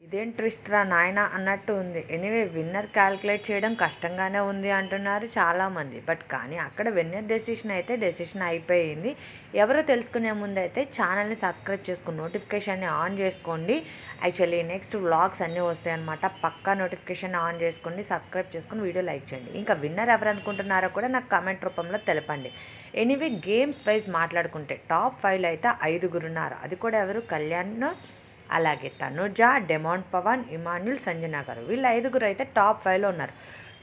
ఇదేం ట్విస్ట్ రా నాయనా అన్నట్టు ఉంది. ఎనీవే విన్నర్ క్యాలిక్యులేట్ చేయడం కష్టంగానే ఉంది అంటున్నారు చాలామంది. బట్ కానీ అక్కడ విన్నర్ డెసిషన్ అయిపోయింది. ఎవరో తెలుసుకునే ముందు అయితే ఛానల్ని సబ్స్క్రైబ్ చేసుకుని నోటిఫికేషన్ని ఆన్ చేసుకోండి. యాక్చువల్లీ నెక్స్ట్ వ్లాగ్స్ అన్నీ వస్తాయన్నమాట. పక్కా నోటిఫికేషన్ ఆన్ చేసుకోండి, సబ్స్క్రైబ్ చేసుకుని వీడియో లైక్ చేయండి. ఇంకా విన్నర్ ఎవరు అనుకుంటున్నారో కూడా నాకు కామెంట్ రూపంలో తెలపండి. ఎనీవే గేమ్స్ వైజ్ మాట్లాడుకుంటే టాప్ 5లో అయితే 5గురు ఉన్నారు. అది కూడా ఎవరు? కళ్యాణ్, అలాగే తనుజ, డెమాన్ పవన్, ఇమాన్యుల్, సంజన గారు. వీళ్ళు 5గురు అయితే టాప్ 5లో ఉన్నారు.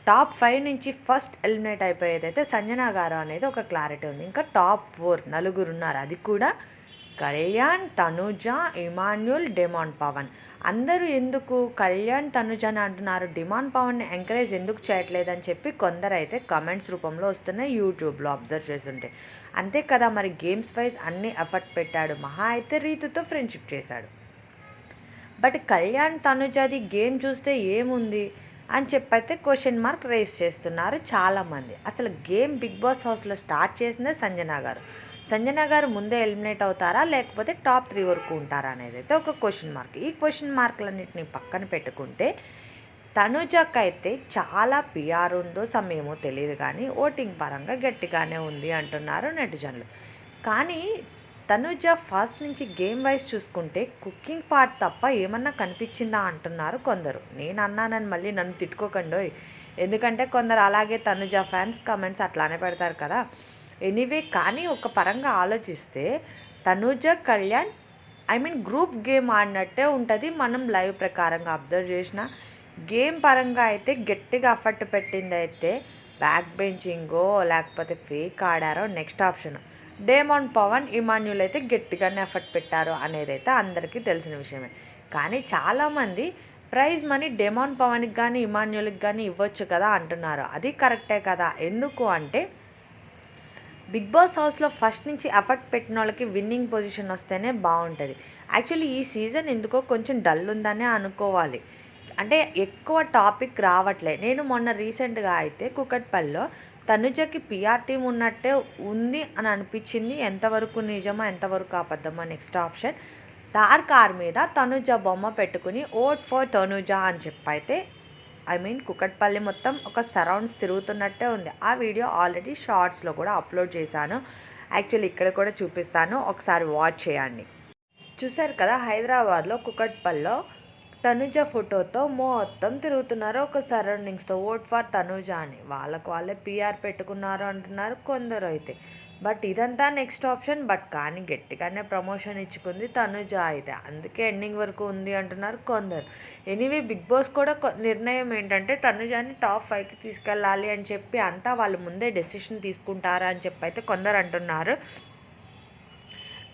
టాప్ 5 నుంచి ఫస్ట్ ఎలిమినేట్ అయిపోయేది అయితే సంజన గారు అనేది ఒక క్లారిటీ ఉంది. ఇంకా టాప్ 4 4 ఉన్నారు. అది కూడా కళ్యాణ్, తనుజ, ఇమాన్యుల్, డెమాన్ పవన్. అందరూ ఎందుకు కళ్యాణ్, తనుజ అని అంటున్నారు, డిమాన్ పవన్ని ఎంకరేజ్ ఎందుకు చేయట్లేదని చెప్పి కొందరు అయితే కమెంట్స్ రూపంలో వస్తున్నాయి యూట్యూబ్లో అబ్జర్వ్ చేస్తుంటే. అంతే కదా, మరి గేమ్స్ వైజ్ అన్ని ఎఫర్ట్ పెట్టాడు. మహా అయితే రీతుతో ఫ్రెండ్షిప్ చేశాడు. బట్ కళ్యాణ్, తనుజది గేమ్ చూస్తే ఏముంది అని చెప్పైతే క్వశ్చన్ మార్క్ రేస్ చేస్తున్నారు చాలామంది. అసలు గేమ్ బిగ్ బాస్ హౌస్లో స్టార్ట్ చేసిందే సంజన గారు. సంజన గారు ముందే ఎలిమినేట్ అవుతారా లేకపోతే టాప్ 3 వరకు ఉంటారా అనేది అయితే ఒక క్వశ్చన్ మార్క్. ఈ క్వశ్చన్ మార్కులన్నింటినీ పక్కన పెట్టుకుంటే తనుజకైతే చాలా పిఆర్ ఉందో సమయమో తెలియదు, కానీ ఓటింగ్ పరంగా గట్టిగానే ఉంది అంటున్నారు నెటిజన్లు. కానీ తనుజ ఫస్ట్ నుంచి గేమ్ వైజ్ చూసుకుంటే కుకింగ్ పార్ట్ తప్ప ఏమన్నా కనిపించిందా అంటున్నారు కొందరు. నేను అన్నానని మళ్ళీ నన్ను తిట్టుకోకండోయ్, ఎందుకంటే కొందరు అలాగే తనుజ ఫ్యాన్స్ కమెంట్స్ అట్లానే పెడతారు కదా. ఎనీవే కానీ ఒక పరంగా ఆలోచిస్తే తనుజ, కళ్యాణ్ గ్రూప్ గేమ్ ఆడినట్టే ఉంటుంది. మనం లైవ్ ప్రకారంగా అబ్జర్వ్ చేసిన గేమ్ పరంగా అయితే గట్టిగా ఎఫర్ట్ పెట్టింది అయితే బ్యాక్ బెంచింగో లేకపోతే ఫేక్ ఆడారో next option. Demon Pavan, Emmanuel అయితే గట్టిగానే ఎఫర్ట్ పెట్టారు అనేది అయితే అందరికీ తెలిసిన విషయమే. కానీ చాలామంది ప్రైజ్ మనీ డేమాన్ పవన్కి కానీ ఇమాన్యుల్కి కానీ ఇవ్వచ్చు కదా అంటున్నారు. అది కరెక్టే కదా. ఎందుకు అంటే బిగ్ బాస్ హౌస్లో ఫస్ట్ నుంచి ఎఫర్ట్ పెట్టిన వాళ్ళకి విన్నింగ్ పొజిషన్ వస్తేనే బాగుంటుంది. యాక్చువల్లీ ఈ సీజన్ ఎందుకో కొంచెం డల్ ఉందనే అనుకోవాలి. అంటే ఎక్కువ టాపిక్ రావట్లే. నేను మొన్న రీసెంట్గా అయితే కుకట్పల్లిలో తనుజకి పిఆర్ టీం ఉన్నట్టే ఉంది అని అనిపించింది. ఎంతవరకు నిజమో ఎంతవరకు అబద్ధమో నెక్స్ట్ ఆప్షన్. కార్ మీద తనుజ బొమ్మ పెట్టుకుని ఓట్ ఫర్ తనుజ అని చెప్పైతే కుకట్పల్లి మొత్తం ఒక సరౌండ్స్ తిరుగుతున్నట్టే ఉంది. ఆ వీడియో ఆల్రెడీ షార్ట్స్లో కూడా అప్లోడ్ చేశాను. యాక్చువల్లీ ఇక్కడ కూడా చూపిస్తాను, ఒకసారి వాచ్ చేయండి. చూశారు కదా, హైదరాబాద్లో కుకట్పల్లిలో తనుజ ఫోటోతో మొత్తం తిరుగుతున్నారు ఒక సరౌండింగ్స్తో. ఓట్ ఫర్ తనుజ అని వాళ్ళే పిఆర్ పెట్టుకున్నారు అంటున్నారు కొందరు అయితే. బట్ ఇదంతా నెక్స్ట్ ఆప్షన్. బట్ కానీ గట్టిగానే ప్రమోషన్ ఇచ్చుకుంది తనుజ అయితే, అందుకే ఎండింగ్ వరకు ఉంది అంటున్నారు కొందరు. ఎనీవే బిగ్ బాస్ కూడా నిర్ణయం ఏంటంటే తనుజాని టాప్ 5కి తీసుకెళ్ళాలి అని చెప్పి అంతా వాళ్ళు ముందే డెసిషన్ తీసుకుంటారా అని చెప్పి అయితే కొందరు అంటున్నారు.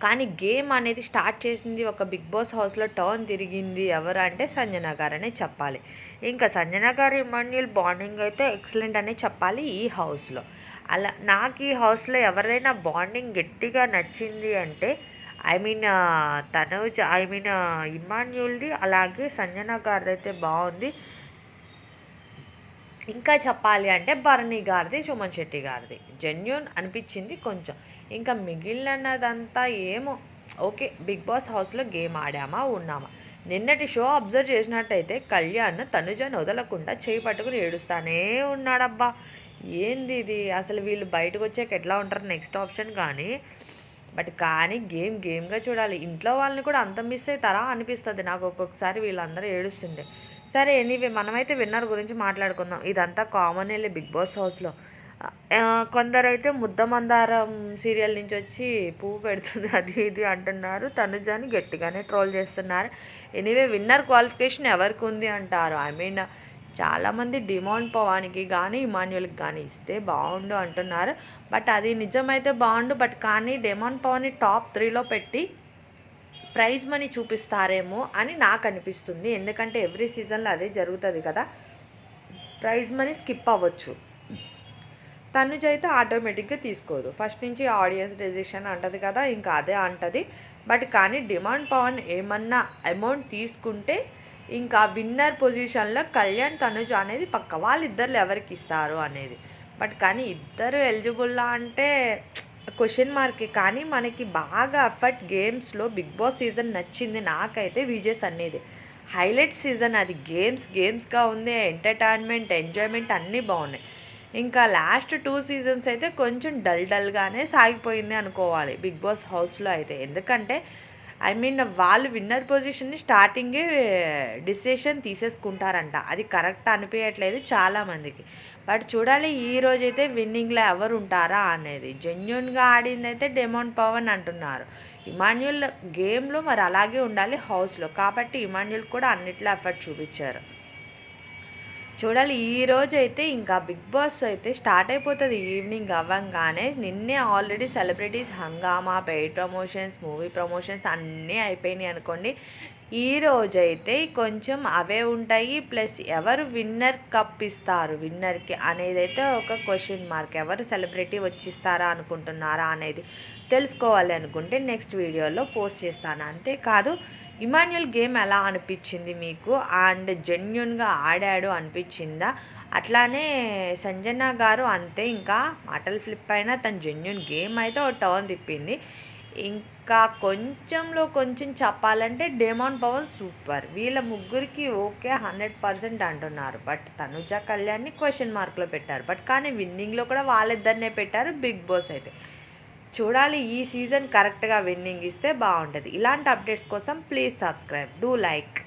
కానీ గేమ్ అనేది స్టార్ట్ చేసింది ఒక బిగ్ బాస్ హౌస్లో టర్న్ తిరిగింది ఎవరు అంటే సంజన గారనే చెప్పాలి. ఇంకా సంజన గారు ఇమాన్యుల్ బాండింగ్ అయితే ఎక్సలెంట్ అనే చెప్పాలి ఈ హౌస్లో. అలా నాకు ఈ హౌస్లో ఎవరైనా బాండింగ్ గట్టిగా నచ్చింది అంటే తనుజ ఇమాన్యుల్ది, అలాగే సంజన గారిది అయితే బాగుంది. ఇంకా చెప్పాలి అంటే భరణి గారిది, సుమన్ శెట్టి గారిది జెన్యూన్ అనిపించింది కొంచెం. ఇంకా మిగిలినదంతా ఏమో ఓకే, బిగ్ బాస్ హౌస్లో గేమ్ ఆడామా ఉన్నామా. నిన్నటి షో అబ్జర్వ్ చేసినట్టయితే కళ్యాణ్ తనుజను వదలకుండా చేయి పట్టుకుని ఏడుస్తానే ఉన్నాడబ్బా. ఏంది ఇది అసలు, వీళ్ళు బయటకు వచ్చాక ఎట్లా ఉంటారు నెక్స్ట్ ఆప్షన్. కానీ గేమ్గా చూడాలి. ఇంట్లో వాళ్ళని కూడా అంత మిస్ అవుతారా అనిపిస్తుంది నాకు ఒక్కొక్కసారి వీళ్ళందరూ ఏడుస్తుండే. సరే ఎనీవే మనమైతే విన్నర్ గురించి మాట్లాడుకుందాం. ఇదంతా కామన్ వెళ్ళి బిగ్ బాస్ హౌస్లో. కొందరైతే ముద్దమందారం సీరియల్ నుంచి వచ్చి పువ్వు పెడుతుంది అది ఇది అంటున్నారు. తనుజాని గట్టిగానే ట్రోల్ చేస్తున్నారు. ఎనీవే విన్నర్ క్వాలిఫికేషన్ ఎవరికి ఉంది అంటారు. చాలామంది డిమాండ్ పవానికి కానీ ఇమాన్యుల్కి కానీ ఇస్తే బాగుండు అంటున్నారు. బట్ అది నిజమైతే బాగుండు. బట్ కానీ డిమాండ్ పవాన్ని టాప్ 3లో పెట్టి ప్రైజ్ మనీ చూపిస్తారేమో అని నాకు అనిపిస్తుంది. ఎందుకంటే ఎవ్రీ సీజన్లో అదే జరుగుతుంది కదా, ప్రైజ్ మనీ స్కిప్ అవ్వచ్చు. తనుజ అయితే ఆటోమేటిక్గా తీసుకోదు, ఫస్ట్ నుంచి ఆడియన్స్ డెసిషన్ అంటది కదా, ఇంకా అదే అంటది. బట్ కానీ డిమాండ్ పవన్ ఏమన్నా అమౌంట్ తీసుకుంటే ఇంకా విన్నర్ పొజిషన్లో కళ్యాణ్, తనుజ అనేది పక్క. వాళ్ళిద్దరు ఎవరికి ఇస్తారు అనేది. బట్ కానీ ఇద్దరు ఎలిజిబుల్లా అంటే క్వశ్చన్ మార్కే. కానీ మనకి బాగా ఎఫర్ట్ గేమ్స్లో బిగ్ బాస్ సీజన్ నచ్చింది నాకైతే విజయ్ సన్నిది. హైలైట్ సీజన్ అది. గేమ్స్‌గా ఉంది. ఎంటర్‌టైన్‌మెంట్, ఎంజాయ్‌మెంట్ అన్నీ బావున్నాయి. ఇంకా లాస్ట్ 2 సీజన్స్ అయితే కొంచెం డల్‌గానే సాగిపోయింది అనుకోవాలి 'బిగ్ బాస్' హౌస్‌లో అయితే. ఎందుకంటే వాళ్ళు విన్నర్ పొజిషన్‌ని స్టార్టింగే డిసిషన్ తీసేసుకుంటారంట. అది కరెక్ట్ అనిపియట్లేదు చాలామందికి. బట్ చూడాలి ఈరోజైతే విన్నింగ్‌లో ఎవరుంటారా అనేది. జెన్యూన్‌గా ఆడిందైతే డెమోన్ పవన్ అంటున్నారు. ఇమాన్యుల్ గేమ్‌లో మరి అలాగే ఉండాలి హౌస్‌లో. కాబట్టి ఇమాన్యుల్ కూడా అన్నిట్లో ఎఫర్ట్ చూపిచ్చారు. చూడాలి ఈరోజైతే ఇంకా 'బిగ్ బాస్' అయితే స్టార్ట్ అయిపోతది ఈవినింగ్ అవ్వంగానే. నిన్నే ఆల్రెడీ సెలబ్రిటీస్ హంగామా, పెయిడ్ ప్రమోషన్స్, మూవీ ప్రమోషన్స్ అన్నీ అయిపోయినాయి అనుకోండి. ఈరోజైతే కొంచెం అవే ఉంటాయి. ప్లస్ ఎవరు విన్నర్ కప్ ఇస్తారు విన్నర్‌కి అనేదైతే ఒక క్వెషన్ మార్క్. ఎవరు సెలబ్రిటీ వచ్చిస్తారా అనుకుంటున్నారా అనేది తెలుసుకోవాలి అనుకుంటే నెక్స్ట్ వీడియోలో పోస్ట్ చేస్తాను. అంతేకాదు ఇమాన్యుయల్ గేమ్ ఎలా అనిపించింది మీకు? అండ్ జెన్యూన్‌గా ఆడాడు అనిపించిందా? అట్లానే సంజన గారు అంతే, ఇంకా మాటలు ఫ్లిప్ అయినా తను జెన్యూన్ గేమ్ అయితే ఒక టర్న్ తిప్పింది. ఇంకా కొంచెంలో కొంచెం చెప్పాలంటే డేమోన్ పవన్ సూపర్. వీళ్ళ ముగ్గురికి ఓకే 100% అంటున్నారు. బట్ తనుజ కళ్యాణ్‌ని క్వెషన్ మార్క్‌లో పెట్టారు. బట్ కానీ విన్నింగ్‌లో కూడా వాళ్ళిద్దరినే పెట్టారు బిగ్ బాస్ అయితే. చూడాలి ఈ సీజన్ కరెక్ట్‌గా విన్నింగ్ ఇస్తే బావుంటది. ఇలాంటి అప్డేట్స్ కోసం ప్లీజ్ సబ్స్క్రైబ్. Do like.